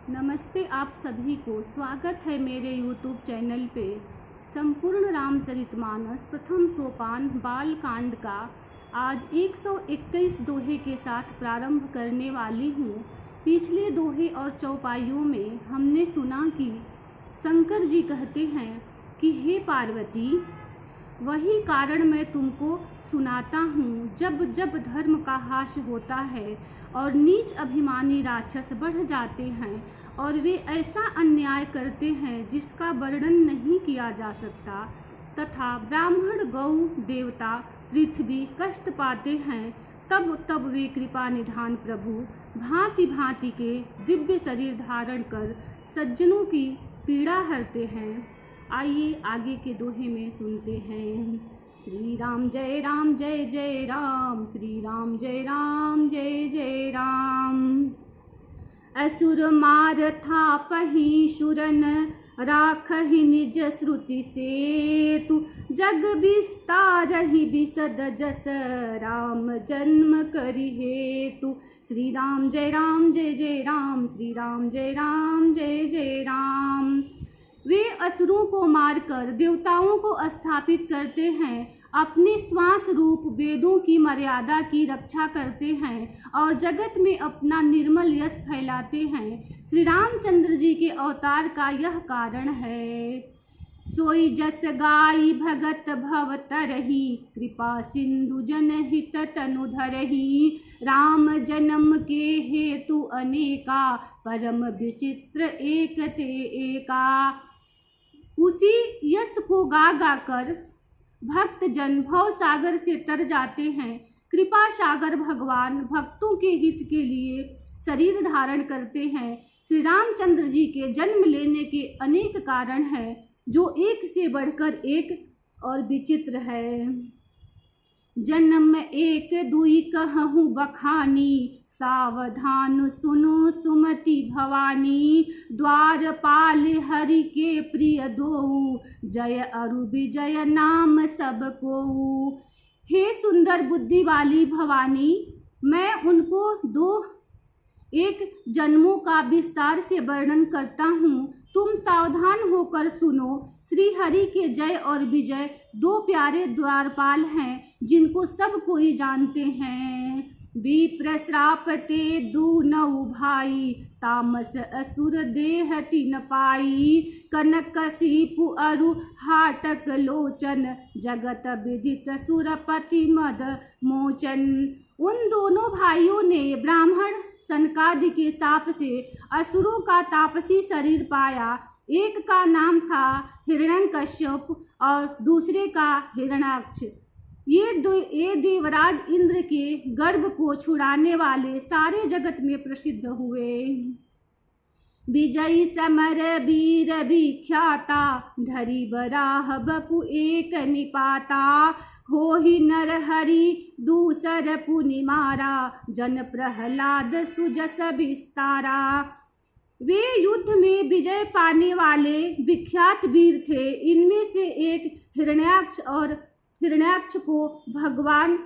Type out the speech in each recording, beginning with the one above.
नमस्ते आप सभी को। स्वागत है मेरे YouTube चैनल पे। संपूर्ण रामचरितमानस प्रथम सोपान बाल कांड का आज 121 दोहे के साथ प्रारंभ करने वाली हूँ। पिछले दोहे और चौपाइयों में हमने सुना कि शंकर जी कहते हैं कि हे पार्वती, वही कारण मैं तुमको सुनाता हूँ। जब जब धर्म का हास होता है और नीच अभिमानी राक्षस बढ़ जाते हैं और वे ऐसा अन्याय करते हैं जिसका वर्णन नहीं किया जा सकता, तथा ब्राह्मण, गौ, देवता, पृथ्वी कष्ट पाते हैं, तब तब वे कृपा निधान प्रभु भांति भांति के दिव्य शरीर धारण कर सज्जनों की पीड़ा हरते हैं। आइए आगे के दोहे में सुनते हैं। श्री राम जय जय राम, श्री राम जय जय राम। असुर मार था पही शुरन, राखहि निज श्रुति से तु। जग विस्तारहि बिसद जस, राम जन्म करि हेतु। श्री राम जय जय राम, श्री राम जय जय राम। वे असुरों को मारकर देवताओं को स्थापित करते हैं, अपने श्वास रूप वेदों की मर्यादा की रक्षा करते हैं और जगत में अपना निर्मल यश फैलाते हैं। श्री रामचंद्र जी के अवतार का यह कारण है। सोई जस गाई भगत भव तरही, कृपा सिंधु जनहित तनु धरही। राम जन्म के हेतु अनेका, परम विचित्र एक ते एका। उसी यश को गा गा कर भक्त जन भव सागर से तर जाते हैं। कृपा सागर भगवान भक्तों के हित के लिए शरीर धारण करते हैं। श्री रामचंद्र जी के जन्म लेने के अनेक कारण हैं, जो एक से बढ़कर एक और विचित्र है। जन्म एक दुई कहूँ बखानी, सावधान सुनो सुमति भवानी। द्वारपाल हरि के प्रिय दोऊ, जय अरु विजय नाम सब कोऊ। हे सुंदर बुद्धि वाली भवानी, मैं उनको एक जन्मों का विस्तार से वर्णन करता हूँ। तुम सावधान होकर सुनो। श्री हरि के जय और विजय दो प्यारे द्वारपाल हैं, जिनको सब कोई जानते हैं। विप्र श्राप ते दूनऊ भाई, तामस असुर देह तिन पाई। कनकशिपु अरु हाटक लोचन, जगत विदित सुरपति मद मोचन। उन दोनों भाइयों ने ब्राह्मण सनकादि के शाप से असुरों का तापसी शरीर पाया। एक का नाम था हिरण्यकश्यप और दूसरे का हिरण्याक्ष। ये देवराज इंद्र के गर्भ को छुड़ाने वाले सारे जगत में प्रसिद्ध हुए। विजयी समर वीर विख्याता, धरि बराह बपु एक निपाता। हो ही नर हरि दूसर पुनि मारा, जन प्रहलाद सुजस विस्तारा। वे युद्ध में विजय पाने वाले विख्यात वीर थे। इनमें से एक हिरण्याक्ष और हिरण्याक्ष को भगवान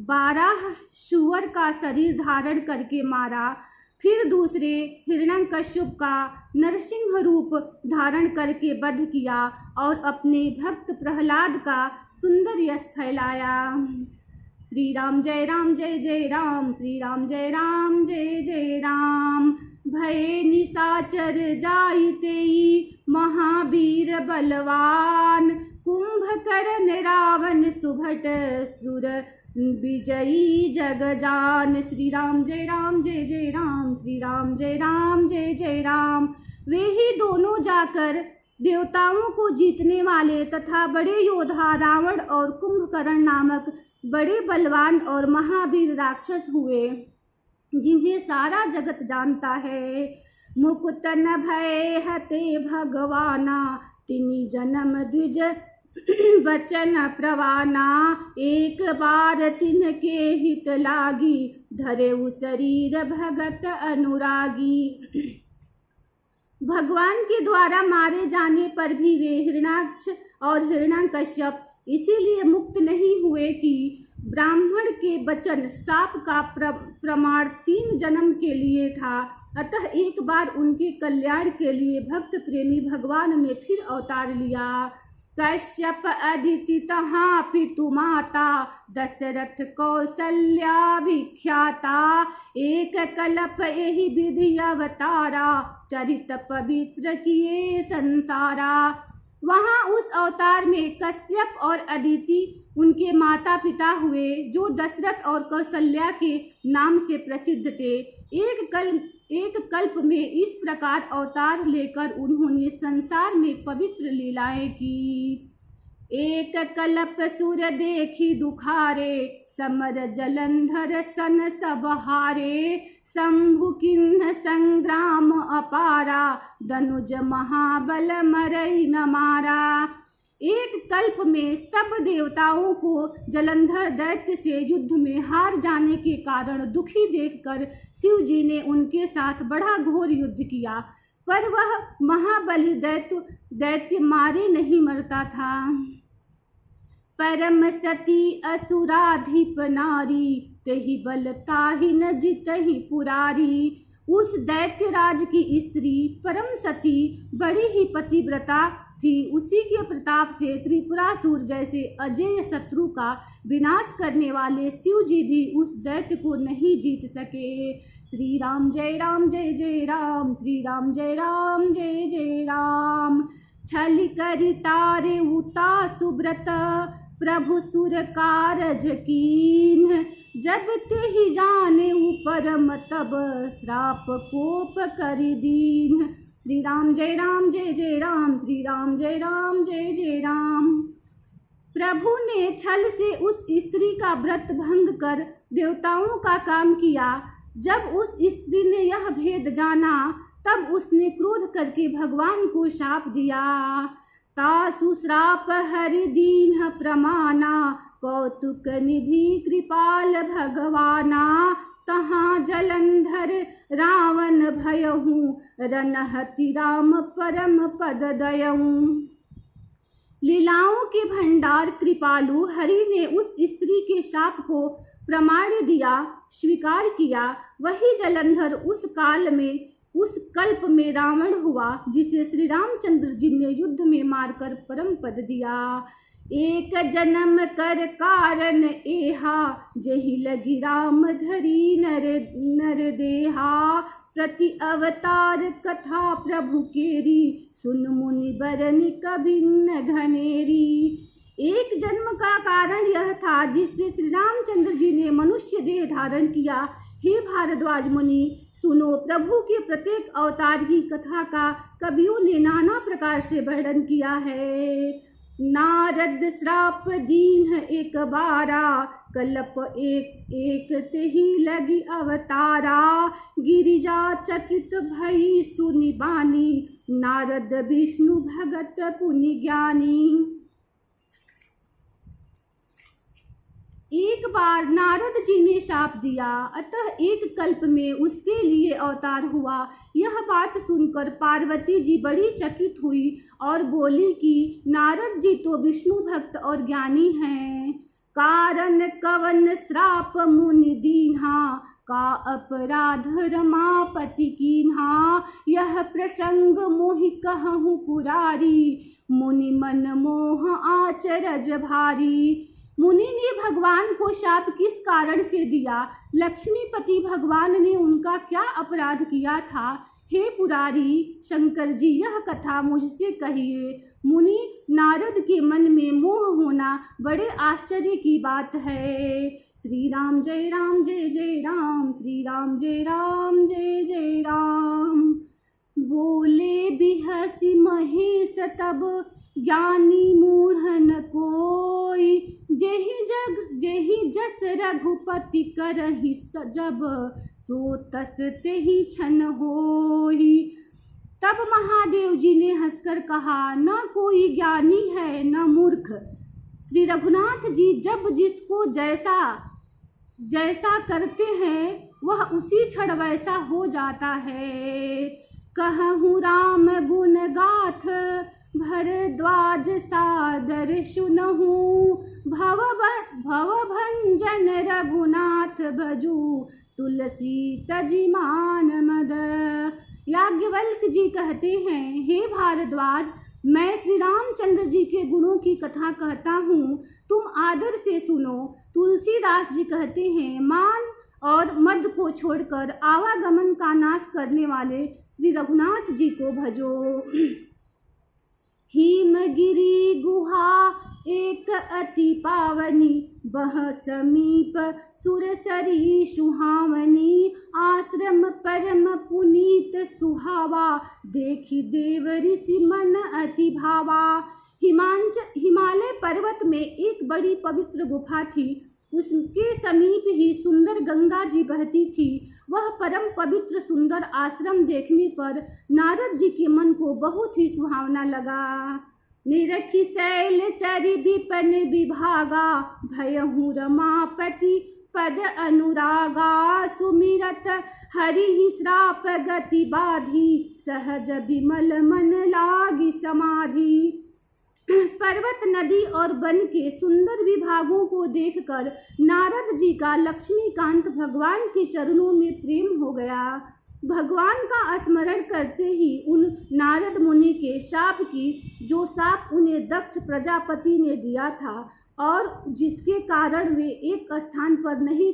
12 सूअर का शरीर धारण करके मारा। फिर दूसरे हिरण्यकश्यप का नरसिंह रूप धारण करके वध किया और अपने भक्त प्रहलाद का सुंदर यश फैलाया। श्री राम जय राम, श्री राम जय जय राम। भय निशाचर जाइतेई, महावीर बलवान। कुंभकर्ण रावण सुभट, सुर विजयी जगजान। श्री राम जय जय राम, श्री राम जय जय राम। वे ही दोनों जाकर देवताओं को जीतने वाले तथा बड़े योद्धा रावण और कुंभकर्ण नामक बड़े बलवान और महावीर राक्षस हुए, जिन्हें सारा जगत जानता है। मुकुत न भय हते भगवाना, तिनि जन्म द्विज वचन प्रवाना। एक बार तिनके हित लागी, धरेउ शरीर भगत अनुरागी। भगवान के द्वारा मारे जाने पर भी वे हिरण्याक्ष और हिरण्यकश्यप इसीलिए मुक्त नहीं हुए कि ब्राह्मण के वचन शाप का प्रमाण 3 जन्म के लिए था। अतः एक बार उनके कल्याण के लिए भक्त प्रेमी भगवान ने फिर अवतार लिया। कश्यप अदिति तहाँ पितु माता दशरथ कौशल्या विख्याता, एक कल्प एहि विधि अवतारा चरित पवित्र किए संसारा। वहाँ उस अवतार में कश्यप और अदिति उनके माता पिता हुए, जो दशरथ और कौशल्या के नाम से प्रसिद्ध थे। एक कल्प में इस प्रकार अवतार लेकर उन्होंने संसार में पवित्र लीलाएं की। एक कल्प सुर देखी दुखारे, समर जलंधर सन सब हारे, शंभु किन्ह संग्राम अपारा, दनुज महाबल मरई न मारा। एक कल्प में सब देवताओं को जलंधर दैत्य से युद्ध में हार जाने के कारण दुखी देखकर शिव जी ने उनके साथ बड़ा घोर युद्ध किया, पर वह महाबली दैत्य मारे नहीं मरता था। परम सती असुराधिप नारी, तहि बल ताहि न जितहि पुरारी। उस दैत्यराज की स्त्री परम सती बड़ी ही पतिव्रता थी। उसी के प्रताप से त्रिपुरासुर जैसे अजेय शत्रु का विनाश करने वाले शिव जी भी उस दैत्य को नहीं जीत सके। श्री राम जय जय राम, श्री राम जय जय राम। छल करि तारे उता सुब्रत, प्रभु सुर कारज कीन। जब ते ही जाने परम तब, श्राप कोप करि दीन। श्री राम जय जय राम, श्री राम जय जय राम। प्रभु ने छल से उस स्त्री का व्रत भंग कर देवताओं का काम किया। जब उस स्त्री ने यह भेद जाना, तब उसने क्रोध करके भगवान को शाप दिया। तासु श्राप हरि दीन प्रमाना, कौतुक निधि कृपाल भगवाना। तहाँ जलंधर रावण भयहु, रनहति राम परम पद दयऊ। लीलाओं के भंडार कृपालु हरि ने उस स्त्री के शाप को प्रमाण दिया, स्वीकार किया। वही जलंधर उस काल में, उस कल्प में रावण हुआ, जिसे श्री रामचंद्र जी ने युद्ध में मारकर परम पद दिया। एक जन्म कर कारण एहा, जहि लगी राम धरी नर देहा। प्रति अवतार कथा प्रभु केरी, सुन मुनि बरनि कभी न घनेरी। एक जन्म का कारण यह था जिससे श्री रामचंद्र जी ने मनुष्य देह धारण किया। हे भारद्वाज मुनि, सुनो, प्रभु के प्रत्येक अवतार की कथा का कवियों ने नाना प्रकार से वर्णन किया है। नारद श्राप दीन एक बारा, कल्प एक तेहि लगी अवतारा। गिरिजा चकित भई सुनि बानी, नारद विष्णु भगत पुनि ज्ञानी। एक बार नारद जी ने शाप दिया, अतः एक कल्प में उसके लिए अवतार हुआ। यह बात सुनकर पार्वती जी बड़ी चकित हुई और बोली कि नारद जी तो विष्णु भक्त और ज्ञानी हैं। कारण कवन श्राप मुनि दीन्हा, का अपराध रमापति कीन्हा। यह प्रसंग मोहि कहूँ पुरारी, मुनि मन मोह आचरज भारी। मुनि ने भगवान को शाप किस कारण से दिया? लक्ष्मीपति भगवान ने उनका क्या अपराध किया था? हे पुरारी शंकर जी, यह कथा मुझसे कहिए। मुनि, नारद के मन में मोह होना बड़े आश्चर्य की बात है। श्री राम जय जय राम, श्री राम जय जय राम। बोले बिहसी महेश तब, ज्ञानी मूढ़ न कोई। जेहि जस रघुपति करहि जब, सो तस तेहि छन होई। तब महादेव जी ने हंसकर कहा, न कोई ज्ञानी है न मूर्ख। श्री रघुनाथ जी जब जिसको जैसा करते हैं, वह उसी क्षण वैसा हो जाता है। कहूँ राम गुण गाथ, भरद्वाज सादर सुनहु। भव भंजन रघुनाथ भजू, तुलसी तजि मान मद। याज्ञवल्क्य जी कहते हैं, हे भारद्वाज, मैं श्री रामचंद्र जी के गुणों की कथा कहता हूँ, तुम आदर से सुनो। तुलसीदास जी कहते हैं, मान और मद को छोड़कर आवागमन का नाश करने वाले श्री रघुनाथ जी को भजो। हिमगिरि गुहा एक अति पावनी, बह समीप सुरसरी सुहावनी। आश्रम परम पुनीत सुहावा, देखी देव ऋषि मन अति भावा। हिमालय पर्वत में एक बड़ी पवित्र गुफा थी। उसके समीप ही सुंदर गंगा जी बहती थी। वह परम पवित्र सुंदर आश्रम देखने पर नारद जी के मन को बहुत ही सुहावना लगा। निरखी शैल सरि विपन विभागा, भयहु रमापति पद अनुरागा। सुमिरत हरि श्राप गति बाधी, सहज विमल मन लागी समाधि। पर्वत, नदी और वन के सुंदर विभागों को देखकर नारद जी का लक्ष्मीकांत भगवान के चरणों में प्रेम हो गया। भगवान का स्मरण करते ही उन नारद मुनि के शाप की, जो शाप उन्हें दक्ष प्रजापति ने दिया था और जिसके कारण वे एक स्थान पर नहीं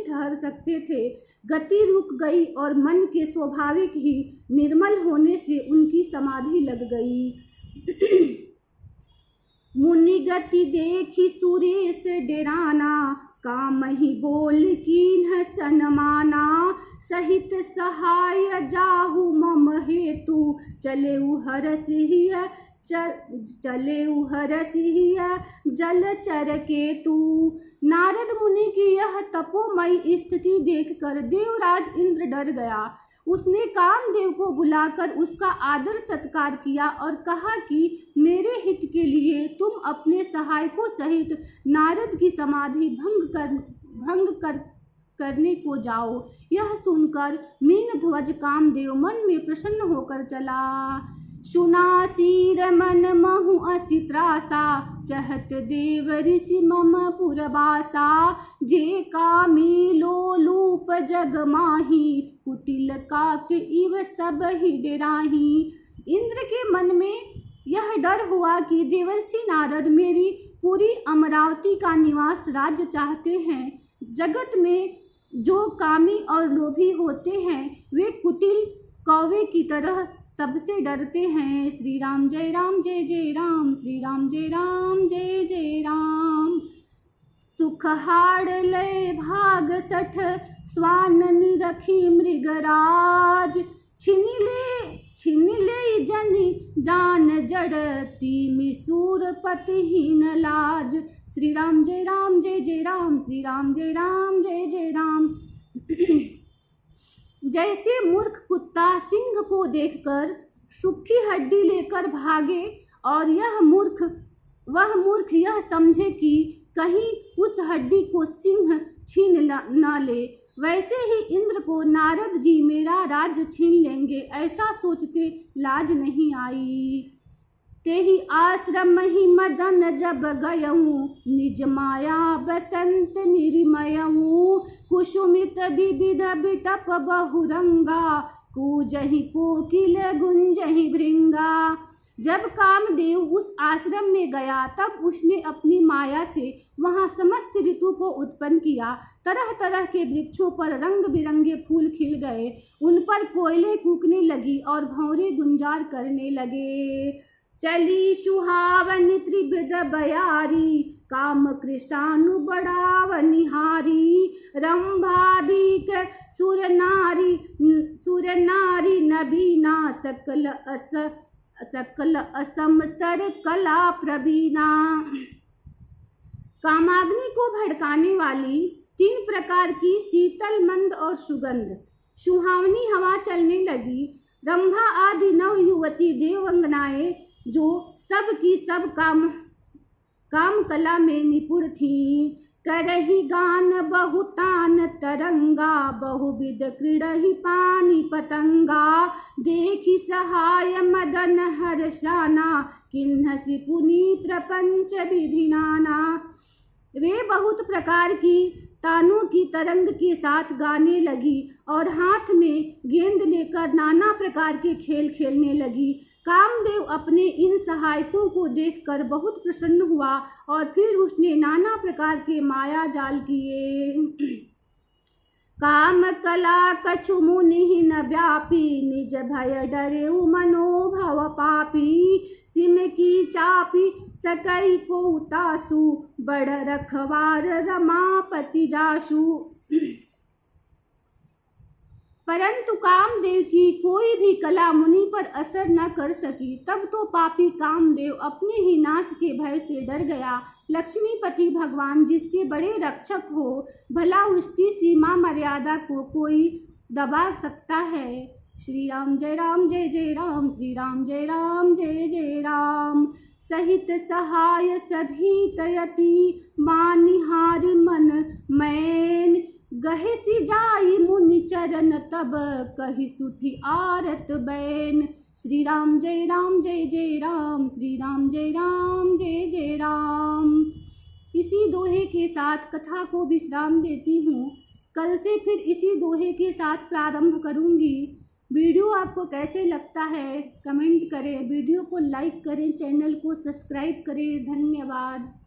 ठहर सकते थे, गति रुक गई और मन के स्वाभाविक ही निर्मल होने से उनकी समाधि लग गई। मुनि गति देखी सुरेश डेराना, काम ही बोल कीन्ह सनमाना। सहित सहाय जाहु मम हेतु, चले हरसिहिय जलचर केतु। नारद मुनि की यह तपोमयी स्थिति देखकर देवराज इंद्र डर गया। उसने कामदेव को बुलाकर उसका आदर सत्कार किया और कहा कि मेरे हित के लिए तुम अपने सहायकों सहित नारद की समाधि भंग करने को जाओ। यह सुनकर मीनध्वज कामदेव मन में प्रसन्न होकर चला। सुनासीर मन महु असि त्रासा, चहत देव ऋषि मम पुरवासा। जे कामी लोलूप जग माही, कुटिल काक इव सब ही डेराही। इंद्र के मन में यह डर हुआ कि देवर्षि नारद मेरी पूरी अमरावती का निवास राज्य चाहते हैं। जगत में जो कामी और लोभी होते हैं वे कुटिल कौवे की तरह सबसे डरते हैं। श्री राम जय राम, श्री राम जय जय राम। सुख हाड़ लय भाग सठ, स्वान निरखी मृगराज। छिन ले जनि जान जड़ती, मिसूर पतिहीन लाज। श्री राम जय राम, श्री राम जय जय राम। जैसे मूर्ख कुत्ता सिंह को देखकर सूखी हड्डी लेकर भागे और वह मूर्ख यह समझे कि कहीं उस हड्डी को सिंह छीन न ले, वैसे ही इंद्र को नारद जी मेरा राज्य छीन लेंगे ऐसा सोचते लाज नहीं आई। तेहि आश्रम ही मदन जब गयऊँ, निज माया बसंत निर्मयऊँ। कुसुमित विविध बिटप बहुरंगा, कूजहि कोकिल गुंजहि भृंगा। जब कामदेव उस आश्रम में गया तब उसने अपनी माया से वहाँ समस्त ऋतु को उत्पन्न किया। तरह तरह के वृक्षों पर रंग बिरंगे फूल खिल गए, उन पर कोयलें कूकने लगी और भंवरे गुंजार करने लगे। चली सुहावनी त्रिविध बयारी, काम कृष्णानु बढ़ाव निहारी। रंभाधिक सुर नारी नबीना, सकल असम सर कला प्रवीणा। कामाग्नि को भड़काने वाली 3 प्रकार की शीतल, मंद और सुगंध सुहावनी हवा चलने लगी। रंभा आदि नव युवती देवंगनाएं जो सब की सब काम कला में निपुण थी। करही गान बहुतान तरंगा, बहुविध क्रीड़हि पानी पतंगा। देखी सहाय मदन हर्षाना, किन्हसि पुनि प्रपंच विधि नाना। वे बहुत प्रकार की तानों की तरंग के साथ गाने लगी और हाथ में गेंद लेकर नाना प्रकार के खेल खेलने लगी। कामदेव अपने इन सहायकों को देखकर बहुत प्रसन्न हुआ और फिर उसने नाना प्रकार के माया जाल किए। काम कला कछु मुनि न व्यापी, निज भय डरेउ मनोभव पापी। सिम की चापी सकई को उतासु, बड़ रखवार रमापति जासु। परंतु कामदेव की कोई भी कला मुनि पर असर न कर सकी। तब तो पापी कामदेव अपने ही नाश के भय से डर गया। लक्ष्मीपति भगवान जिसके बड़े रक्षक हो, भला उसकी सीमा मर्यादा को कोई दबा सकता है। श्री राम जय राम, श्री राम जय जय राम। सहित सहाय सभी तयति, मानिहार मन मैन। गहे सी जाई मुनि चरण, तब कही सुठी आरत बैन। श्री राम जय राम, श्री राम जय जय राम। इसी दोहे के साथ कथा को विश्राम देती हूँ। कल से फिर इसी दोहे के साथ प्रारंभ करूँगी। वीडियो आपको कैसे लगता है कमेंट करें, वीडियो को लाइक करें, चैनल को सब्सक्राइब करें। धन्यवाद।